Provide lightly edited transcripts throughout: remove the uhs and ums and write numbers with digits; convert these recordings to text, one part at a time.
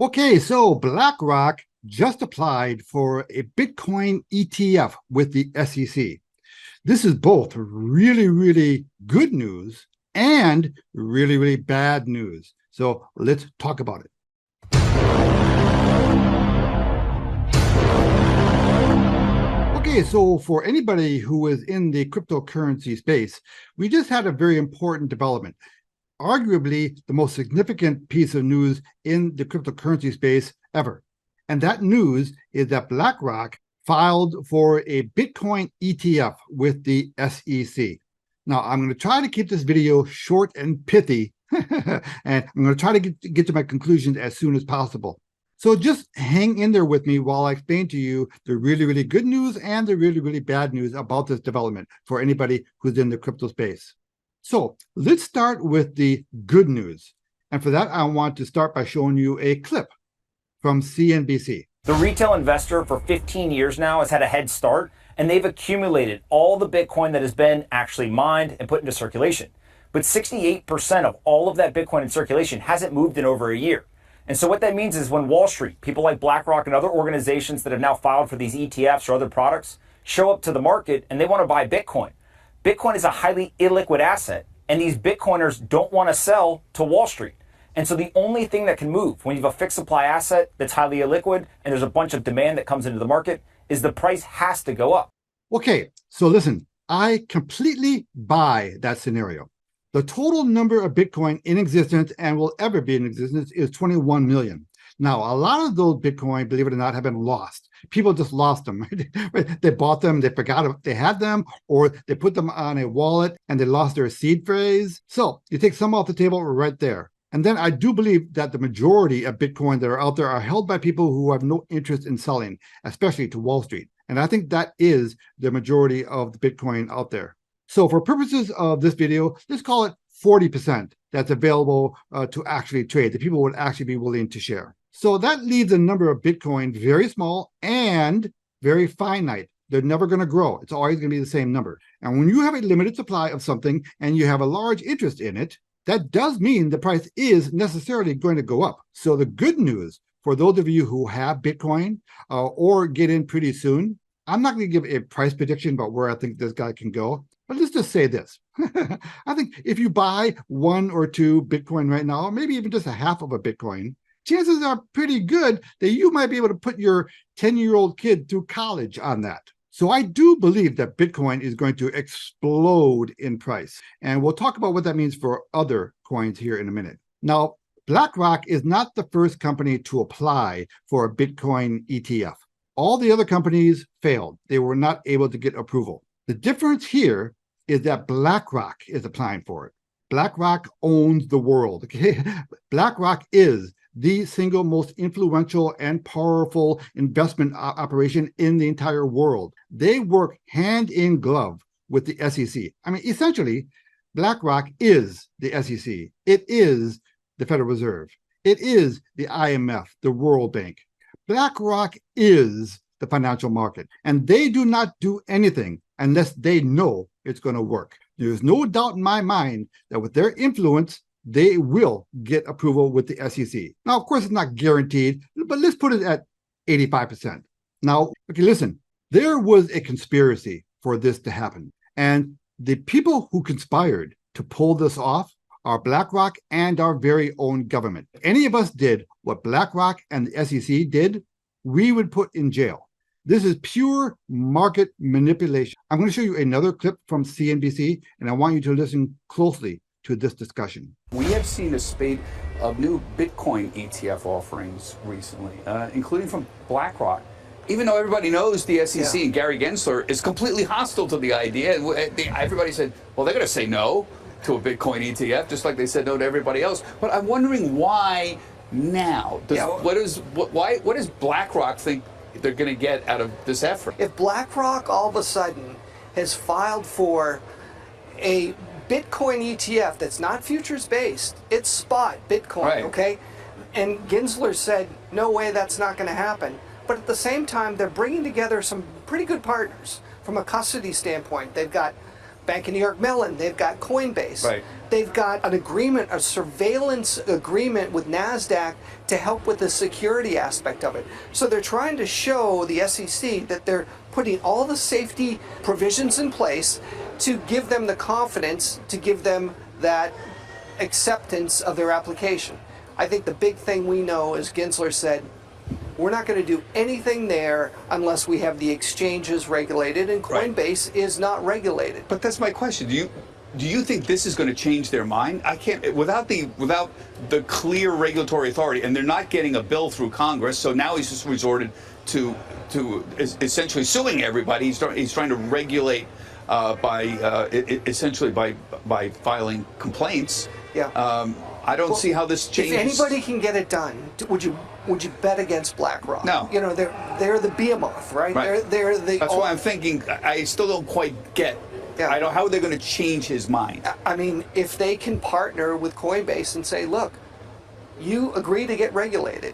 Okay, so BlackRock just applied for a Bitcoin ETF with the SEC. This is both really, really good news and really, really bad news. So let's talk about it. Okay, so for anybody who is in the cryptocurrency space, we just had a very important development. Arguably the most significant piece of news in the cryptocurrency space ever. And that news is that BlackRock filed for a Bitcoin ETF with the SEC. Now, I'm going to try to keep this video short and pithy, and I'm going to try to get to my conclusions as soon as possible. So just hang in there with me while I explain to you the really, really good news and the really, really bad news about this development for anybody who's in the crypto space. So let's start with the good news. And for that, I want to start by showing you a clip from CNBC. The retail investor for 15 years now has had a head start, and they've accumulated all the Bitcoin that has been actually mined and put into circulation. But 68% of all of that Bitcoin in circulation hasn't moved in over a year. And so what that means is when Wall Street, people like BlackRock and other organizations that have now filed for these ETFs or other products, show up to the market and they want to buy Bitcoin. Bitcoin is a highly illiquid asset, and these Bitcoiners don't want to sell to Wall Street. And so the only thing that can move when you have a fixed supply asset that's highly illiquid and there's a bunch of demand that comes into the market is the price has to go up. Okay, so listen, I completely buy that scenario. The total number of Bitcoin in existence and will ever be in existence is 21 million. Now, a lot of those Bitcoin, believe it or not, have been lost. People just lost them. Right? They bought them, they forgot if they had them, or they put them on a wallet and they lost their seed phrase. So you take some off the table right there. And then I do believe that the majority of Bitcoin that are out there are held by people who have no interest in selling, especially to Wall Street. And I think that is the majority of the Bitcoin out there. So for purposes of this video, let's call it 40% that's available to actually trade, that people would actually be willing to share. So that leaves the number of Bitcoin very small and very finite. They're never going to grow. It's always going to be the same number. And when you have a limited supply of something and you have a large interest in it, that does mean the price is necessarily going to go up. So the good news for those of you who have Bitcoin or get in pretty soon, I'm not going to give a price prediction about where I think this guy can go. But let's just say this. I think if you buy 1 or 2 Bitcoin right now, or maybe even just a half of a Bitcoin, chances are pretty good that you might be able to put your 10-year-old kid through college on that. So I do believe that Bitcoin is going to explode in price. And we'll talk about what that means for other coins here in a minute. Now, BlackRock is not the first company to apply for a Bitcoin ETF. All the other companies failed. They were not able to get approval. The difference here is that BlackRock is applying for it. BlackRock owns the world. Okay? BlackRock is the single most influential and powerful investment operation in the entire world. They work hand in glove with the SEC. I mean, essentially, BlackRock is the SEC. It is the Federal Reserve. It is the IMF, the World Bank. BlackRock is the financial market, and they do not do anything unless they know it's going to work. There's no doubt in my mind that with their influence, they will get approval with the SEC. Now, of course, it's not guaranteed, but let's put it at 85%. Now, okay, listen, there was a conspiracy for this to happen. And the people who conspired to pull this off are BlackRock and our very own government. If any of us did what BlackRock and the SEC did, we would put in jail. This is pure market manipulation. I'm going to show you another clip from CNBC, and I want you to listen closely to this discussion. We have seen a spate of new Bitcoin ETF offerings recently, including from BlackRock. Even though everybody knows the SEC and Gary Gensler is completely hostile to the idea, everybody said, well, they're going to say no to a Bitcoin ETF, just like they said no to everybody else. But I'm wondering why now? What does BlackRock think they're going to get out of this effort? If BlackRock all of a sudden has filed for a Bitcoin ETF that's not futures based, it's spot Bitcoin, right. Okay? And Gensler said, no way, that's not going to happen. But at the same time, they're bringing together some pretty good partners from a custody standpoint. They've got Bank of New York Mellon, they've got Coinbase. Right. They've got an agreement, a surveillance agreement with NASDAQ to help with the security aspect of it. So they're trying to show the SEC that they're putting all the safety provisions in place to give them the confidence, to give them that acceptance of their application. I think the big thing we know, as Gensler said, we're not going to do anything there unless we have the exchanges regulated, and Coinbase is not regulated. But that's my question. Do you think this is going to change their mind? I can't without the clear regulatory authority, and they're not getting a bill through Congress. So now he's just resorted to essentially suing everybody. He's trying to regulate essentially by filing complaints. Yeah. I don't see how this changes. If anybody can get it done, would you bet against BlackRock? No. You know, they're the behemoth, right? Right. They're the. That's why I'm thinking. I still don't quite get. Yeah. I don't. How are they going to change his mind? I mean, if they can partner with Coinbase and say, look, you agree to get regulated,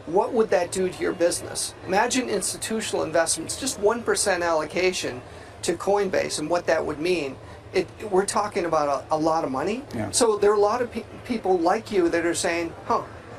what would that do to your business? Imagine institutional investments, just 1% allocation to Coinbase, and what that would mean. We're talking about a lot of money. Yeah. So there are a lot of people like you that are saying,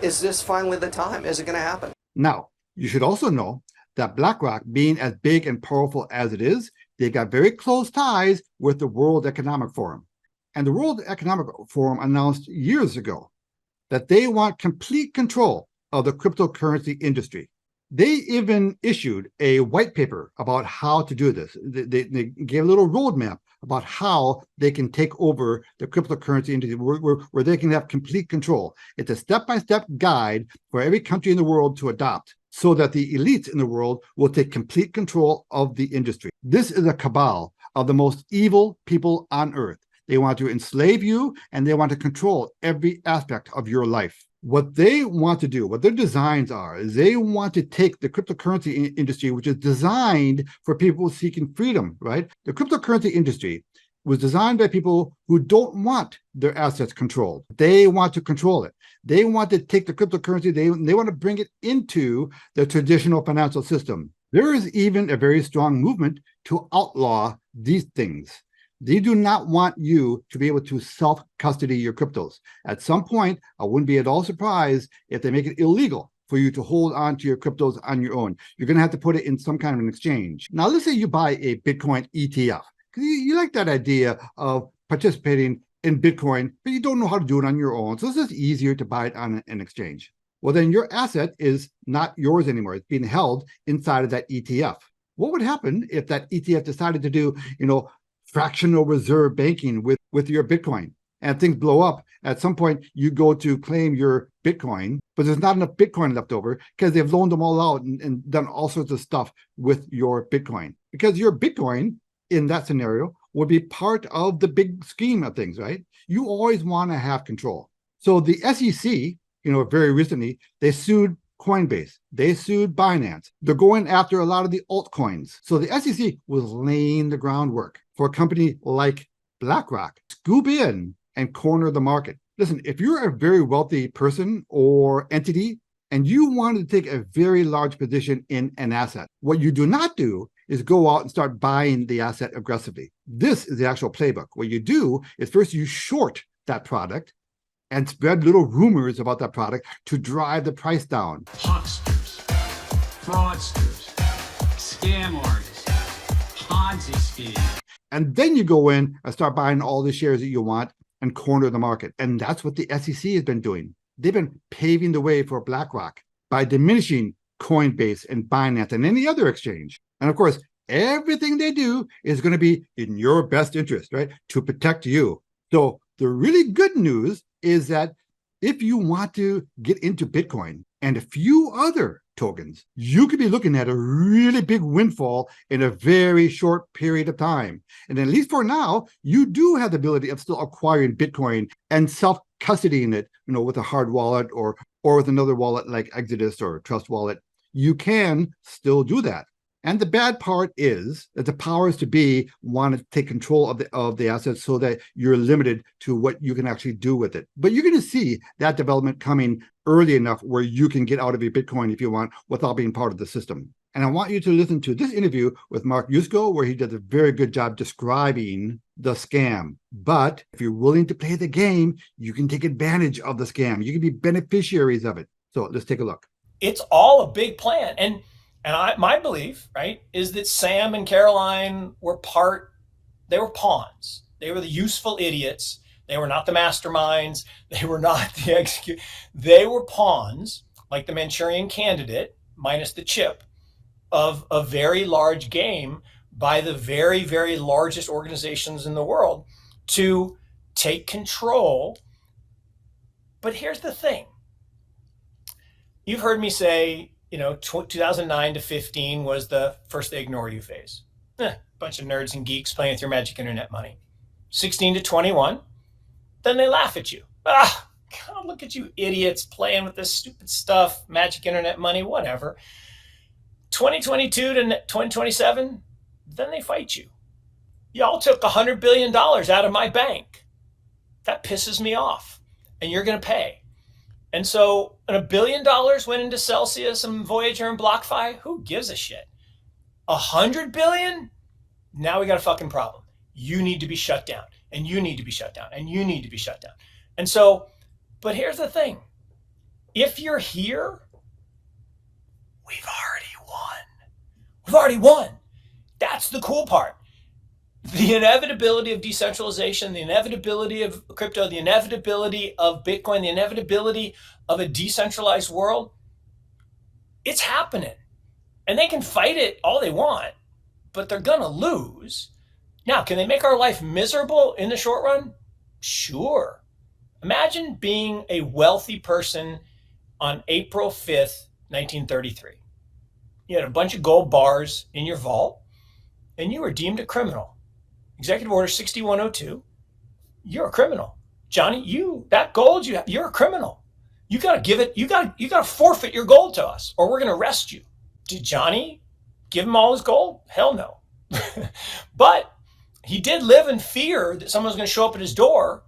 is this finally the time? Is it going to happen? Now, you should also know that BlackRock, being as big and powerful as it is, they got very close ties with the World Economic Forum. And the World Economic Forum announced years ago that they want complete control of the cryptocurrency industry. They even issued a white paper about how to do this. They gave a little roadmap about how they can take over the cryptocurrency industry, where they can have complete control. It's a step-by-step guide for every country in the world to adopt, so that the elites in the world will take complete control of the industry. This is a cabal of the most evil people on earth. They want to enslave you, and they want to control every aspect of your life. What they want to do, what their designs are, is they want to take the cryptocurrency industry, which is designed for people seeking freedom, right? The cryptocurrency industry was designed by people who don't want their assets controlled. They want to control it. They want to take the cryptocurrency, they want to bring it into the traditional financial system. There is even a very strong movement to outlaw these things. They do not want you to be able to self-custody your cryptos. At some point, I wouldn't be at all surprised if they make it illegal for you to hold on to your cryptos on your own. You're going to have to put it in some kind of an exchange. Now, let's say you buy a Bitcoin ETF. Because you like that idea of participating in Bitcoin, but you don't know how to do it on your own. So it's just easier to buy it on an exchange. Well, then your asset is not yours anymore. It's being held inside of that ETF. What would happen if that ETF decided to do, fractional reserve banking with your Bitcoin, and things blow up? At some point, you go to claim your Bitcoin, but there's not enough Bitcoin left over because they've loaned them all out and done all sorts of stuff with your Bitcoin. Because your Bitcoin, in that scenario, would be part of the big scheme of things, right? You always want to have control. So the SEC, very recently, they sued Coinbase. They sued Binance. They're going after a lot of the altcoins. So the SEC was laying the groundwork for a company like BlackRock scoop in and corner the market. Listen, if you're a very wealthy person or entity and you want to take a very large position in an asset, what you do not do is go out and start buying the asset aggressively. This is the actual playbook. What you do is first you short that product and spread little rumors about that product to drive the price down. Hucksters, fraudsters, scam artists, Ponzi schemes. And then you go in and start buying all the shares that you want and corner the market. And that's what the SEC has been doing. They've been paving the way for BlackRock by diminishing Coinbase and Binance and any other exchange. And of course, everything they do is going to be in your best interest, right? To protect you. So the really good news is that if you want to get into Bitcoin and a few other tokens, you could be looking at a really big windfall in a very short period of time. And at least for now, you do have the ability of still acquiring Bitcoin and self-custodying it, with a hard wallet or with another wallet like Exodus or Trust Wallet. You can still do that. And the bad part is that the powers to be want to take control of the assets so that you're limited to what you can actually do with it. But you're going to see that development coming early enough where you can get out of your Bitcoin if you want without being part of the system. And I want you to listen to this interview with Mark Yusko, where he does a very good job describing the scam. But if you're willing to play the game, you can take advantage of the scam. You can be beneficiaries of it. So let's take a look. It's all a big plan. And my belief, right, is that Sam and Caroline were pawns. They were the useful idiots. They were not the masterminds. They were not the execute. They were pawns, like the Manchurian Candidate, minus the chip, of a very large game by the very, very largest organizations in the world to take control. But here's the thing. You've heard me say, 2009 to 15 was the first they ignore you phase. Bunch of nerds and geeks playing with your magic internet money. 16 to 21, then they laugh at you. God, look at you idiots playing with this stupid stuff, magic internet money, whatever. 2022 to 2027, then they fight you. Y'all took $100 billion out of my bank. That pisses me off, and you're going to pay. And so $1 billion went into Celsius and Voyager and BlockFi. Who gives a shit? $100 billion? Now we got a fucking problem. You need to be shut down, and you need to be shut down, and you need to be shut down. And so, but here's the thing. If you're here, we've already won. We've already won. That's the cool part. The inevitability of decentralization, the inevitability of crypto, the inevitability of Bitcoin, the inevitability of a decentralized world, it's happening. And they can fight it all they want, but they're going to lose. Now, can they make our life miserable in the short run? Sure. Imagine being a wealthy person on April 5th, 1933. You had a bunch of gold bars in your vault, and you were deemed a criminal. Executive Order 6102, you're a criminal. Johnny, that gold you have, you're a criminal. You got to give it, you got to forfeit your gold to us, or we're going to arrest you. Did Johnny give him all his gold? Hell no. But he did live in fear that someone was going to show up at his door,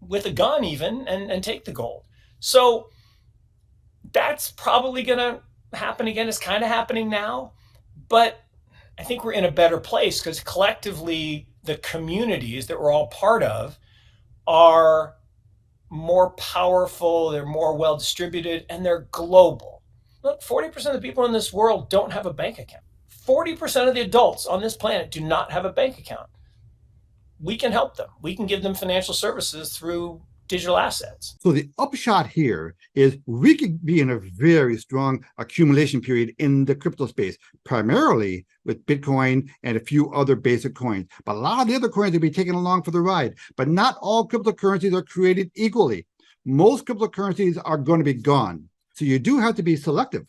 with a gun even, and take the gold. So that's probably going to happen again. It's kind of happening now, but I think we're in a better place because collectively the communities that we're all part of are more powerful, they're more well distributed, and they're global. Look, 40% of the people in this world don't have a bank account. 40% of the adults on this planet do not have a bank account. We can help them. We can give them financial services through digital assets. So the upshot here is we could be in a very strong accumulation period in the crypto space, primarily with Bitcoin and a few other basic coins. But a lot of the other coins will be taken along for the ride. But not all cryptocurrencies are created equally. Most cryptocurrencies are going to be gone. So you do have to be selective.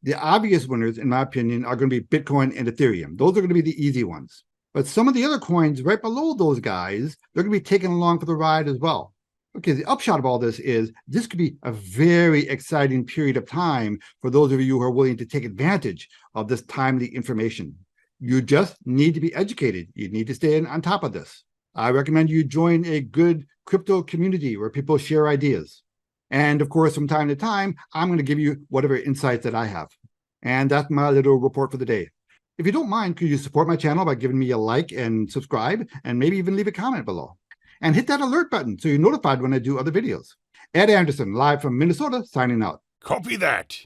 The obvious winners, in my opinion, are going to be Bitcoin and Ethereum. Those are going to be the easy ones. But some of the other coins right below those guys, they're going to be taken along for the ride as well. Okay, the upshot of all this is this could be a very exciting period of time for those of you who are willing to take advantage of this timely information. You just need to be educated. You need to stay on top of this. I recommend you join a good crypto community where people share ideas. And of course, from time to time, I'm going to give you whatever insights that I have. And that's my little report for the day. If you don't mind, could you support my channel by giving me a like and subscribe, and maybe even leave a comment below? And hit that alert button so you're notified when I do other videos. Ed Anderson, live from Minnesota, signing out. Copy that.